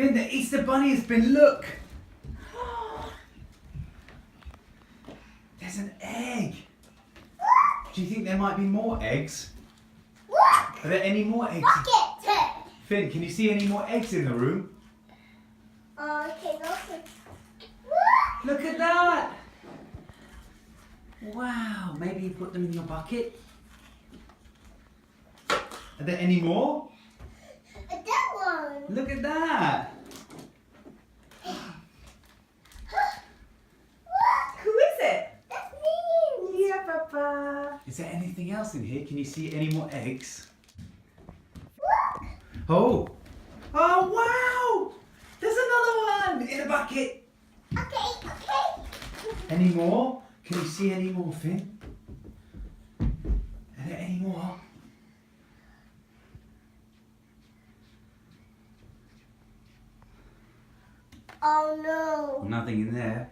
Finn, the Easter Bunny has been, look! There's an egg! Do you think there might be more eggs? Are there any more eggs? Bucket! Finn, can you see any more eggs in the room? Okay, look. Look at that! Wow, maybe you put them in your bucket? Are there any more? That one. Look at that! Who is it? That's me. Yeah, Papa. Is there anything else in here? Can you see any more eggs? Oh! Oh, wow! There's another one in a bucket! Okay. Any more? Can you see any more, Finn? Are there any more? Oh no. Nothing in there.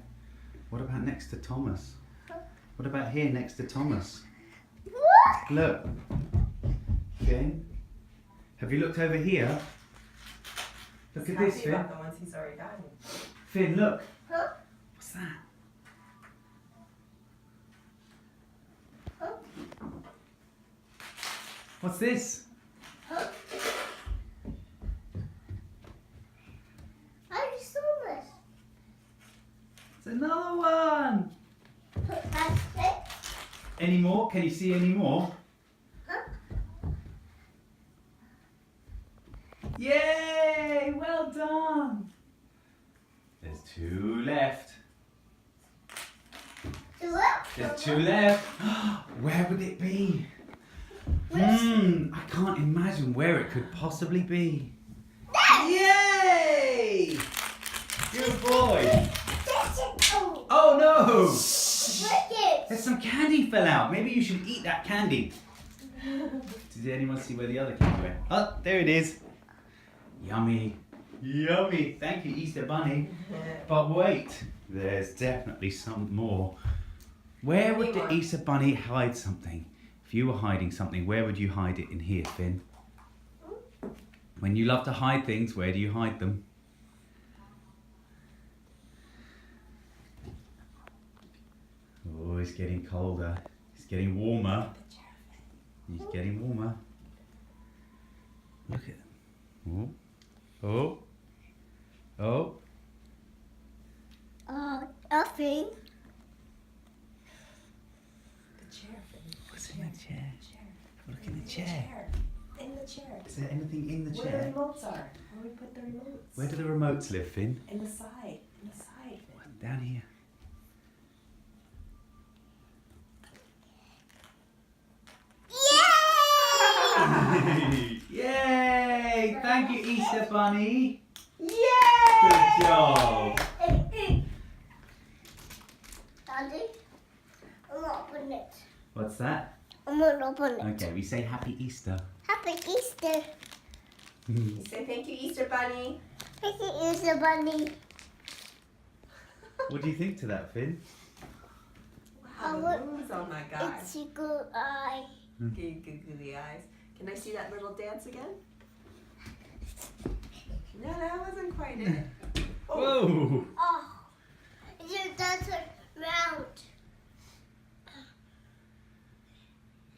What about next to Thomas? What about here next to Thomas? Look. Finn. Have you looked over here? Look He's at this, happy Finn. about the ones he's already gotten. Finn, look. Huh? What's that? Huh? What's this? Huh? I just saw this. It's another one. That's it. Any more? Can you see any more? Huh? Yay! Well done. There's two left. Look. There's two left. Where would it be? I can't imagine where it could possibly be. Yay! Good boy. That's it. Oh. Oh no! Look it. There's some candy fell out. Maybe you should eat that candy. Did anyone see where the other candy went? Oh, there it is. Yummy. Yummy. Thank you, Easter Bunny. But wait, there's definitely some more. Where would the Easter Bunny hide something? If you were hiding something, where would you hide it in here, Finn? When you love to hide things, where do you hide them? Oh, it's getting colder. It's getting warmer. It's getting warmer. Look at them. Oh. Oh. Oh. Nothing. The chair. What's in the chair? Look in the The chair. chair. In the chair. Is there anything in the Where the chair? remotes are. Where we put the remotes. Where do the remotes live, Finn? In the side. In the side. Down here. Yay! Yay! Thank you, Easter Bunny. Yay! Good job. Daddy, I'm gonna open it. What's that? I'm gonna open it. Okay, we say Happy Easter. Happy Easter. You say thank you, Easter Bunny. Happy Easter Bunny. What do you think to that, Finn? Wow, the moon's on that guy. It's a good eye. Okay, googly eyes. Can I see that little dance again? No, that wasn't quite it. Oh, Whoa! Oh, you dance round.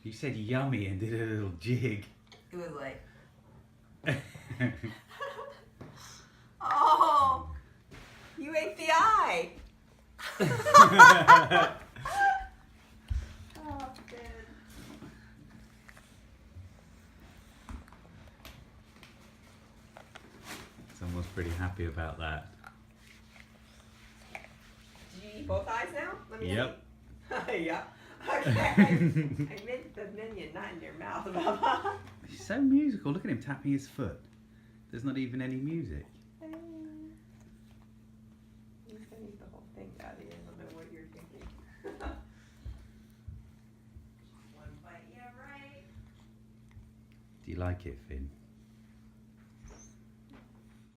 You said yummy and did a little jig. it was like, oh, you ate the eye. Oh, good. Someone's pretty happy about that. Did you eat both eyes now? Let me Yep. see. Yeah. Okay. I meant the minion, not in your mouth, Baba. He's so musical. Look at him tapping his foot. There's not even any music. He's gonna eat the whole thing, Daddy. I don't know what you're thinking. One bite, yeah, right. Do you like it, Finn?